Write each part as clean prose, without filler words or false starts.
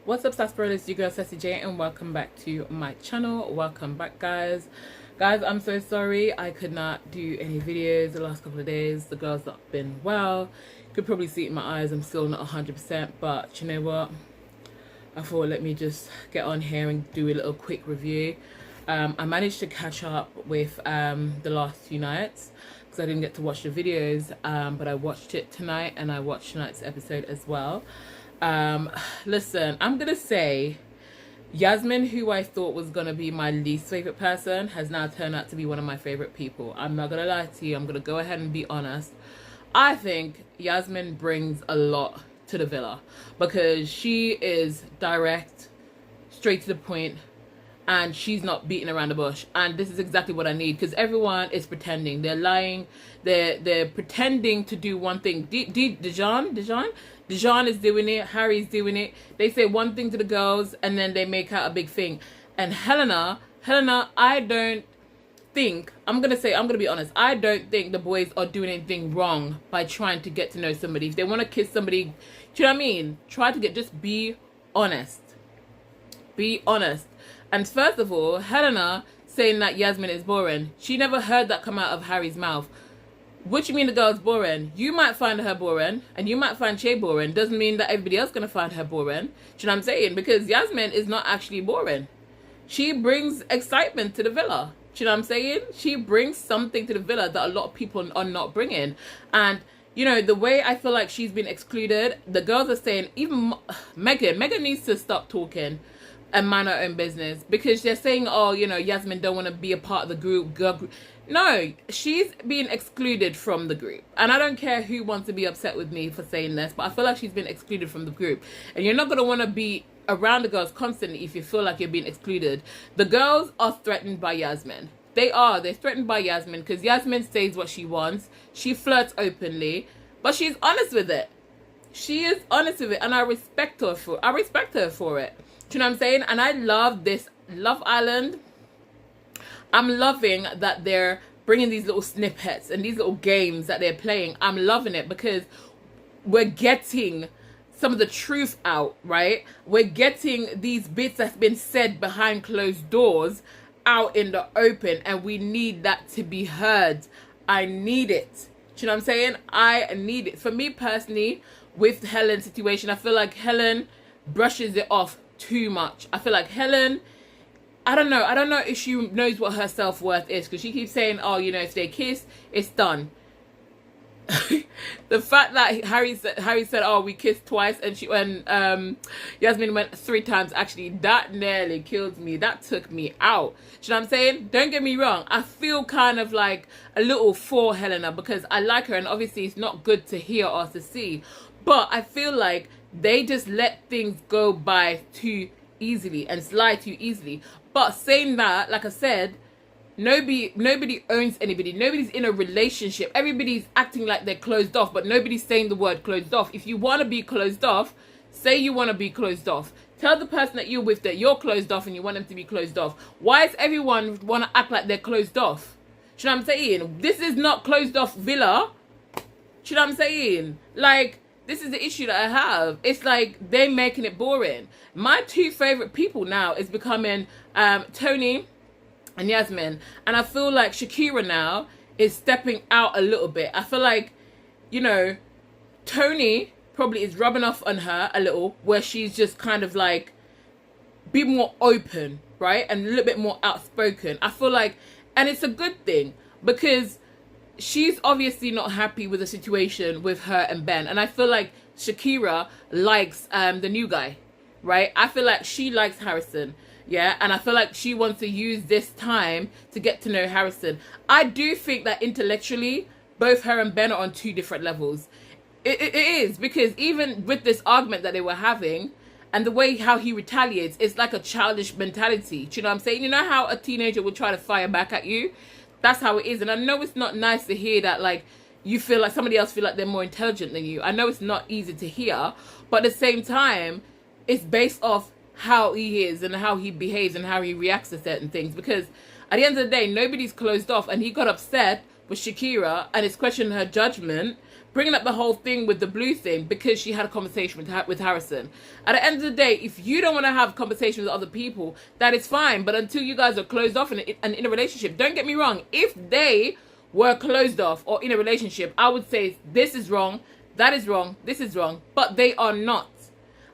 What's up, Sarsaparilla? It's your girl Sassy J, and welcome back to my channel. Welcome back, guys. I'm so sorry I could not do any videos the last couple of days. The girl's not been well. You could probably see it in my eyes. I'm still not 100%, but you know what? I thought let me just get on here and do a little quick review. I managed to catch up with the last few nights because I didn't get to watch the videos, but I watched it tonight and I watched tonight's episode as well. Listen, I'm gonna say Yasmin, who I thought was gonna be my least favorite person, has now turned out to be one of my favorite people. I'm not gonna lie to you. I'm gonna go ahead and be honest. I think Yasmin brings a lot to the villa because she is direct, straight to the point, and she's not beating around the bush. And this is exactly what I need, because everyone is pretending. They're lying. They're pretending to do one thing. Dijon is doing it. Harry's doing it. They say one thing to the girls and then they make out a big thing. And Helena, I don't think, I'm going to be honest, I don't think the boys are doing anything wrong by trying to get to know somebody. If they want to kiss somebody, do you know what I mean? Just be honest. Be honest. And first of all, Helena saying that Yasmin is boring. She never heard that come out of Harry's mouth. What you mean the girl's boring? You might find her boring, and you might find Shay boring. Doesn't mean that everybody else gonna find her boring. Do you know what I'm saying? Because Yasmin is not actually boring. She brings excitement to the villa. Do you know what I'm saying? She brings something to the villa that a lot of people are not bringing. And you know, the way I feel like she's been excluded, the girls are saying, even Megan needs to stop talking and mind her own business, because they're saying, oh, you know, Yasmin don't want to be a part of the group. No, she's being excluded from the group. And I don't care who wants to be upset with me for saying this, but I feel like she's been excluded from the group. And you're not going to want to be around the girls constantly if you feel like you're being excluded. The girls are threatened by Yasmin. They're threatened by Yasmin because Yasmin says what she wants. She flirts openly, but she's honest with it. She is honest with it, and I respect her for it. Do you know what I'm saying? And I love this Love Island. I'm loving that they're bringing these little snippets and these little games that they're playing. I'm loving it because we're getting some of the truth out, right? We're getting these bits that's been said behind closed doors out in the open, and we need that to be heard. I need it. Do you know what I'm saying? I need it. For me personally, with Helen's situation, I feel like Helen brushes it off too much. I feel like Helen, I don't know if she knows what her self-worth is, because she keeps saying, oh, you know, if they kiss, it's done. The fact that Harry said, oh, we kissed twice, and Yasmin went 3 times, actually, that nearly killed me. That took me out. Do you know what I'm saying? Don't get me wrong, I feel kind of like a little for Helena because I like her, and obviously it's not good to hear or to see, but I feel like they just let things go by too easily and slide too easily. But saying that, like I said, nobody owns anybody. Nobody's in a relationship. Everybody's acting like they're closed off, but nobody's saying the word closed off. If you want to be closed off, say you want to be closed off. Tell the person that you're with that you're closed off and you want them to be closed off. Why does everyone want to act like they're closed off? Do you know what I'm saying? This is not closed off villa. Do you know what I'm saying? Like, this is the issue that I have. It's like they're making it boring. My 2 favorite people now is becoming Tony and Yasmin. And I feel like Shakira now is stepping out a little bit. I feel like, you know, Tony probably is rubbing off on her a little, where she's just kind of like be more open, right? And a little bit more outspoken. I feel like, and it's a good thing because she's obviously not happy with the situation with her and Ben. And I feel like Shakira likes the new guy, right? I feel like she likes Harrison, yeah? And I feel like she wants to use this time to get to know Harrison. I do think that intellectually, both her and Ben are on 2 different levels. It is, because even with this argument that they were having, and the way how he retaliates, it's like a childish mentality. Do you know what I'm saying? You know how a teenager would try to fire back at you? That's how it is. And I know it's not nice to hear that, like, you feel like somebody else feel like they're more intelligent than you. I know it's not easy to hear, but at the same time, it's based off how he is and how he behaves and how he reacts to certain things. Because at the end of the day, nobody's closed off, and he got upset with Shakira and is questioning her judgment bringing up the whole thing with the blue thing because she had a conversation with Harrison. At the end of the day, if you don't want to have conversations with other people, that is fine. But until you guys are closed off and in a relationship, don't get me wrong. If they were closed off or in a relationship, I would say this is wrong, that is wrong, this is wrong. But they are not.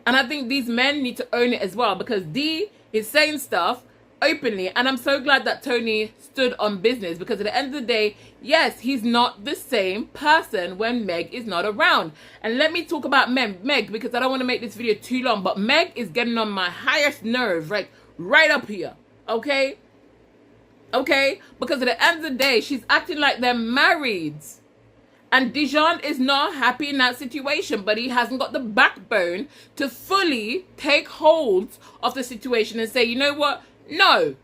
And I think these men need to own it as well, because D is saying stuff openly, and I'm so glad that Tony stood on business, because at the end of the day, yes, he's not the same person when Meg is not around. And let me talk about Meg, because I don't want to make this video too long, but Meg is getting on my highest nerve, right up here, okay? Because at the end of the day, she's acting like they're married. And Dijon is not happy in that situation, but he hasn't got the backbone to fully take hold of the situation and say, you know what? No,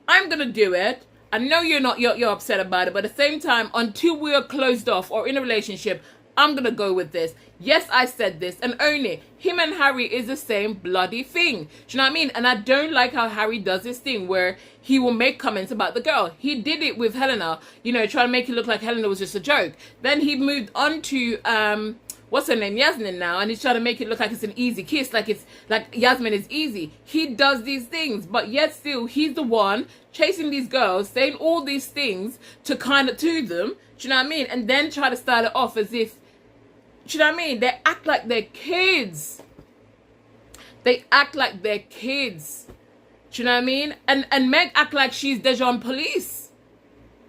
I'm going to do it. I know you're upset about it, but at the same time, until we are closed off or in a relationship, I'm going to go with this. Yes, I said this, and own it. Him and Harry is the same bloody thing. Do you know what I mean? And I don't like how Harry does this thing where he will make comments about the girl. He did it with Helena, you know, trying to make it look like Helena was just a joke. Then he moved on to, what's her name, Yasmin now, and he's trying to make it look like it's an easy kiss, like Yasmin is easy. He does these things, but yet still, he's the one chasing these girls, saying all these things to them. Do you know what I mean? And then try to start it off as if, do you know what I mean? They act like they're kids. They act like they're kids. Do you know what I mean? And Meg act like she's Dijon police.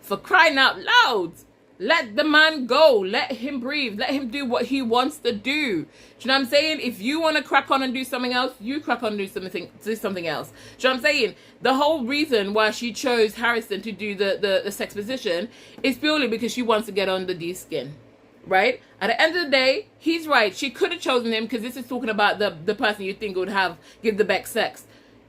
For crying out loud. Let the man go. Let him breathe. Let him do what he wants to do. Do you know what I'm saying? If you want to crack on and do something else, you crack on and do something else. Do you know what I'm saying? The whole reason why she chose Harrison to do the sex position is purely because she wants to get under D's skin. Right? At the end of the day, he's right. She could have chosen him, because this is talking about the person you think would give the best sex.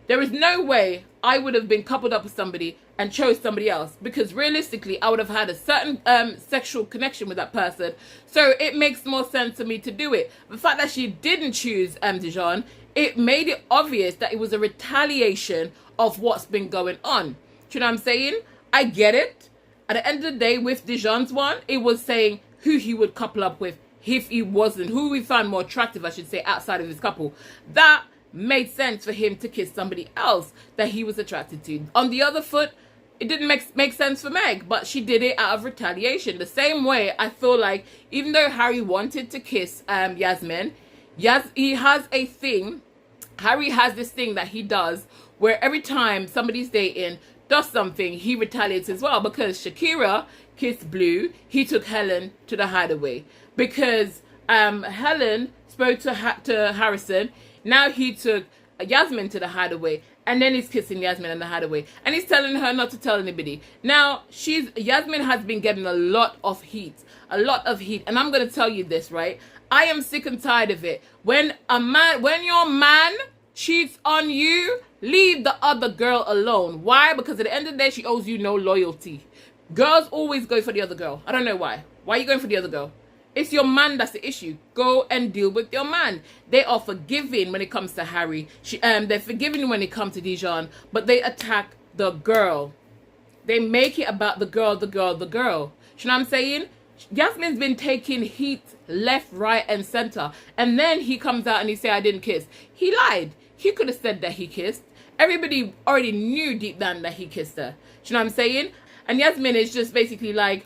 There is no way I would have been coupled up with somebody and chose somebody else, because realistically, I would have had a certain sexual connection with that person. So it makes more sense to me to do it. The fact that she didn't choose Dijon, it made it obvious that it was a retaliation of what's been going on. Do you know what I'm saying? I get it. At the end of the day, with Dijon's one, it was saying who he would couple up with if he wasn't, who we found more attractive, I should say, outside of his couple. That made sense for him to kiss somebody else that he was attracted to. On the other foot, it didn't make sense for Meg, but she did it out of retaliation. The same way, I feel like, even though Harry wanted to kiss Yasmin, he has a thing, Harry has this thing that he does where every time somebody's dating, does something, he retaliates as well. Because Shakira kissed Blue, he took Helen to the hideaway. Because Helen spoke to Harrison, now he took Yasmin to the hideaway, and then he's kissing Yasmin in the hideaway, and he's telling her not to tell anybody. Now Yasmin has been getting a lot of heat, and I'm gonna tell you this, right? I am sick and tired of it. When your man cheats on you, leave the other girl alone. Why? Because at the end of the day, she owes you no loyalty. Girls always go for the other girl. I don't know why. Why are you going for the other girl? It's your man that's the issue. Go and deal with your man. They are forgiving when it comes to Harry. They're forgiving when it comes to Dijon, but they attack the girl. They make it about the girl. You know what I'm saying? Yasmin's been taking heat left, right, and center. And then he comes out and he say, I didn't kiss. He lied. He could have said that he kissed. Everybody already knew deep down that he kissed her. You know what I'm saying? And Yasmin is just basically like,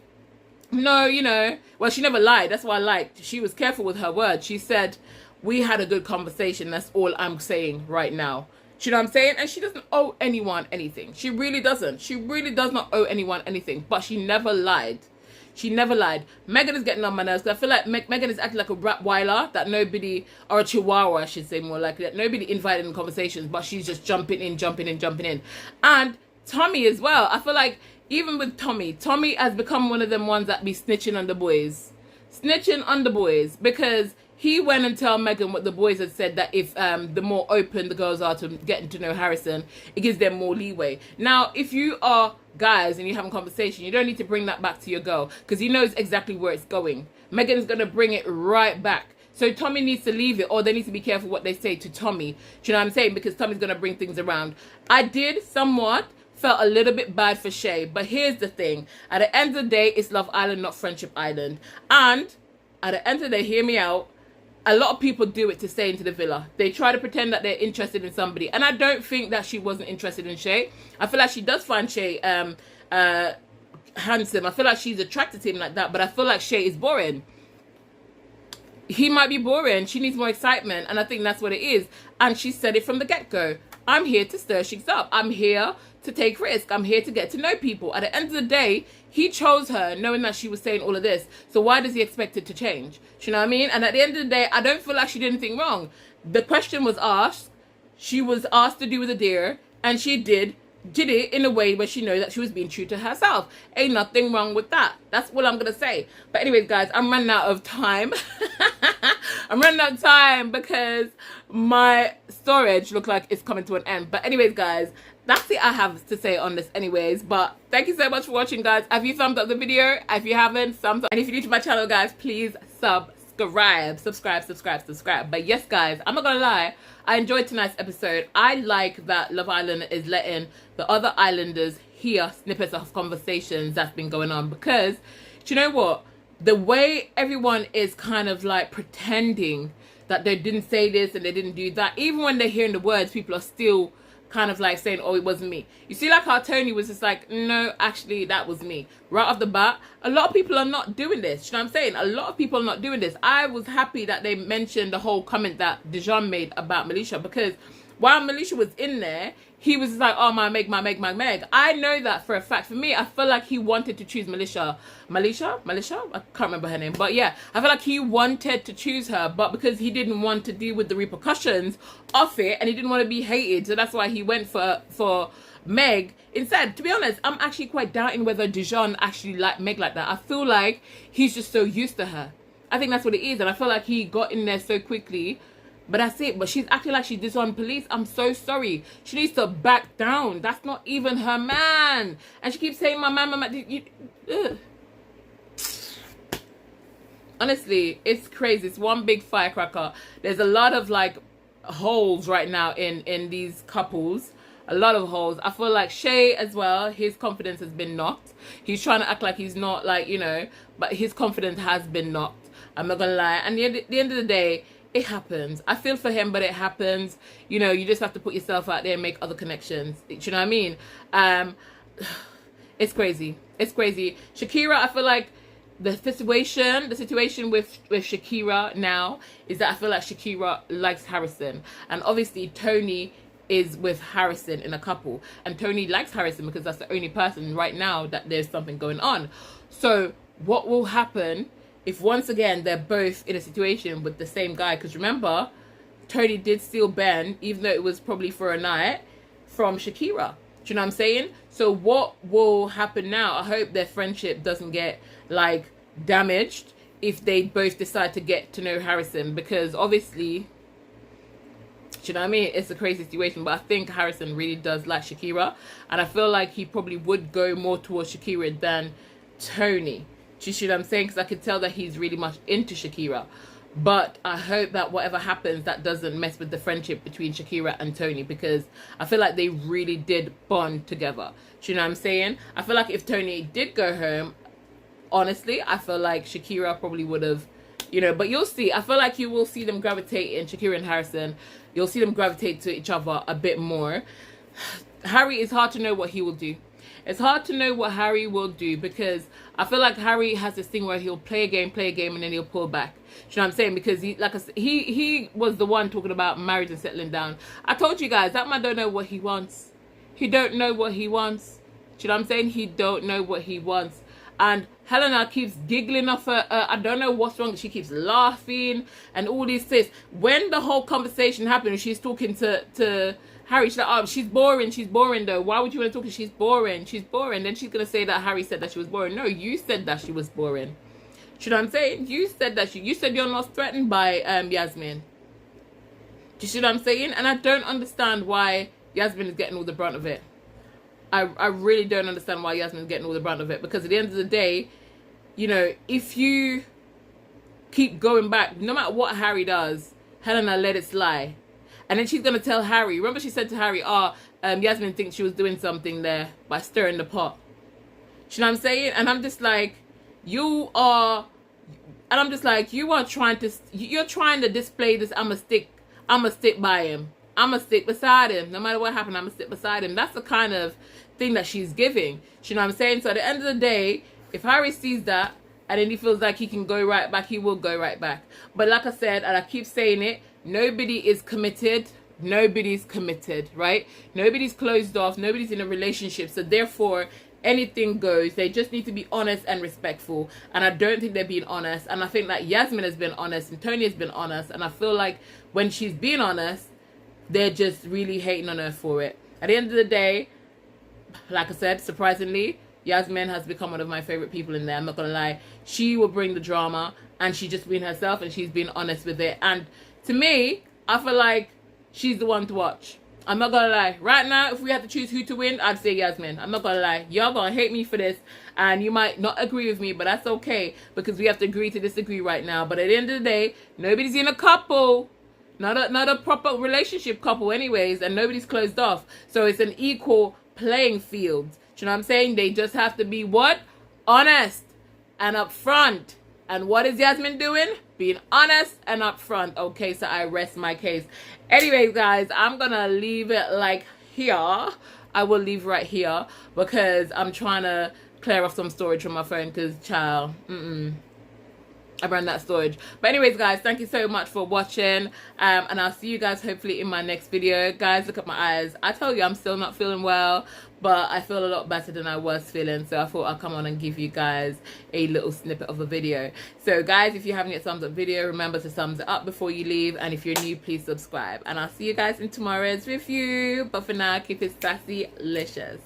no, you know. Well, she never lied. That's what I liked. She was careful with her words. She said, we had a good conversation. That's all I'm saying right now. You know what I'm saying? And she doesn't owe anyone anything. She really doesn't. She really does not owe anyone anything. But she never lied. She never lied. Megan is getting on my nerves, because I feel like Megan is acting like a Rottweiler that nobody, or a Chihuahua, I should say more likely, that nobody invited in conversations, but she's just jumping in. And Tommy as well. I feel like even with Tommy has become one of them ones that be snitching on the boys. Because he went and tell Megan what the boys had said, that if the more open the girls are to getting to know Harrison, it gives them more leeway. Now, if you are guys and you have a conversation, you don't need to bring that back to your girl, because he knows exactly where it's going. Megan's going to bring it right back. So Tommy needs to leave it, or they need to be careful what they say to Tommy. Do you know what I'm saying? Because Tommy's going to bring things around. I did somewhat felt a little bit bad for Shay, but here's the thing. At the end of the day, it's Love Island, not Friendship Island. And at the end of the day, hear me out. A lot of people do it to stay into the villa. They try to pretend that they're interested in somebody. And I don't think that she wasn't interested in Shay. I feel like she does find Shay handsome. I feel like she's attracted to him like that. But I feel like Shay is boring. He might be boring. She needs more excitement. And I think that's what it is. And she said it from the get-go. I'm here to stir shit up. I'm here to take risk. I'm here to get to know people. At the end of the day, he chose her knowing that she was saying all of this. So why does he expect it to change? Do you know what I mean? And at the end of the day, I don't feel like she did anything wrong. The question was asked. She was asked to do with a deer. And she did it in a way where she knows that she was being true to herself. Ain't nothing wrong with that. That's what I'm going to say. But anyways, guys, I'm running out of time. I'm running out of time because my storage looks like it's coming to an end. But anyways, guys, that's it I have to say on this anyways. But thank you so much for watching, guys. Have you thumbs up the video? If you haven't, thumbs up. And if you're new to my channel, guys, please subscribe. But yes, guys, I'm not gonna lie, I enjoyed tonight's episode. I like that Love Island is letting the other islanders hear snippets of conversations that's been going on, because do you know what, the way everyone is kind of like pretending that they didn't say this and they didn't do that, even when they're hearing the words, people are still kind of like saying, oh, it wasn't me. You see, like how Tony was just like, no, actually that was me. Right off the bat, a lot of people are not doing this. You know what I'm saying? A lot of people are not doing this. I was happy that they mentioned the whole comment that Dijon made about Melisha, because while Melisha was in there, he was just like, oh, my Meg. I know that for a fact. For me, I feel like he wanted to choose Melisha. I can't remember her name. But yeah, I feel like he wanted to choose her, but because he didn't want to deal with the repercussions of it, and he didn't want to be hated, so that's why he went for Meg instead. To be honest, I'm actually quite doubting whether Dijon actually liked Meg like that. I feel like he's just so used to her. I think that's what it is, and I feel like he got in there so quickly. But that's it. But she's acting like she disowned police. I'm so sorry. She needs to back down. That's not even her man. And she keeps saying, my man. Honestly, it's crazy. It's one big firecracker. There's a lot of like holes right now in these couples. A lot of holes. I feel like Shay as well, his confidence has been knocked. He's trying to act like he's not, like, you know, but his confidence has been knocked. I'm not gonna lie. And at the end of the day, it happens. I feel for him, but it happens. You know, you just have to put yourself out there and make other connections. Do you know what I mean? It's crazy. It's crazy. Shakira, I feel like the situation with Shakira now is that I feel like Shakira likes Harrison. And obviously Tony is with Harrison in a couple. And Tony likes Harrison because that's the only person right now that there's something going on. So what will happen if once again they're both in a situation with the same guy? Because remember, Tony did steal Ben, even though it was probably for a night, from Shakira. Do you know what I'm saying? So what will happen now? I hope their friendship doesn't get like damaged if they both decide to get to know Harrison, because obviously, do you know what I mean? It's a crazy situation, but I think Harrison really does like Shakira, and I feel like he probably would go more towards Shakira than Tony. Do you see what I'm saying? Because I could tell that he's really much into Shakira. But I hope that whatever happens, that doesn't mess with the friendship between Shakira and Tony, because I feel like they really did bond together. Do you know what I'm saying? I feel like if Tony did go home, honestly, I feel like Shakira probably would have, you know, but you'll see. I feel like you will see them gravitating, Shakira and Harrison. You'll see them gravitate to each other a bit more. Harry, it's hard to know what he will do. It's hard to know what Harry will do, because I feel like Harry has this thing where he'll play a game, and then he'll pull back. Do you know what I'm saying? Because he, like I said, he was the one talking about marriage and settling down. I told you guys, that man don't know what he wants. He don't know what he wants. Do you know what I'm saying? He don't know what he wants. And Helena keeps giggling off her. I don't know what's wrong. She keeps laughing and all these things. When the whole conversation happened, she's talking to Harry. She's like, oh, she's boring though. Why would you want to talk to her? She's boring. Then she's going to say that Harry said that she was boring. No, you said that she was boring. Do you know what I'm saying? You said that you said you're not threatened by Yasmin. Do you see what I'm saying? And I don't understand why Yasmin is getting all the brunt of it. I really don't understand why Yasmin is getting all the brunt of it, because at the end of the day, you know, if you keep going back, no matter what Harry does, Helena let it slide. And then she's going to tell Harry. Remember she said to Harry, Yasmin thinks she was doing something there by stirring the pot. You know what I'm saying? And I'm just like, you are And I'm just like, you're trying to display this. I'ma stick by him. I'ma stick beside him. No matter what happened, I'ma stick beside him. That's the kind of thing that she's giving. You know what I'm saying? So at the end of the day, if Harry sees that and then he feels like he can go right back, he will go right back. But like I said, and I keep saying it, nobody is committed. Nobody's committed, right? Nobody's closed off. Nobody's in a relationship. So therefore, anything goes. They just need to be honest and respectful. And I don't think they're being honest. And I think that Yasmin has been honest and Tony has been honest. And I feel like when she's being honest, they're just really hating on her for it. At the end of the day, like I said, surprisingly, Yasmin has become one of my favorite people in there. I'm not gonna lie. She will bring the drama, and she's just being herself, and she's being honest with it. And to me, I feel like she's the one to watch. I'm not gonna lie. Right now, if we had to choose who to win, I'd say Yasmin. I'm not gonna lie. Y'all gonna hate me for this, and you might not agree with me, but that's okay, because we have to agree to disagree right now. But at the end of the day, nobody's in a couple. Not a proper relationship couple anyways, and nobody's closed off. So it's an equal playing field. Do you know what I'm saying? They just have to be what? Honest and upfront. And what is Yasmin doing? Being honest and upfront. Okay, so I rest my case. Anyways, guys, I'm gonna leave it like here. I will leave right here because I'm trying to clear off some storage from my phone because, child, I ran that storage. But anyways, guys, thank you so much for watching, and I'll see you guys hopefully in my next video. Guys, look at my eyes. I told you I'm still not feeling well, but I feel a lot better than I was feeling, so I thought I'll come on and give you guys a little snippet of a video. So guys, if you haven't yet thumbs up video, remember to thumbs it up before you leave, and if you're new, please subscribe, and I'll see you guys in tomorrow's review. But for now, keep it sassy licious.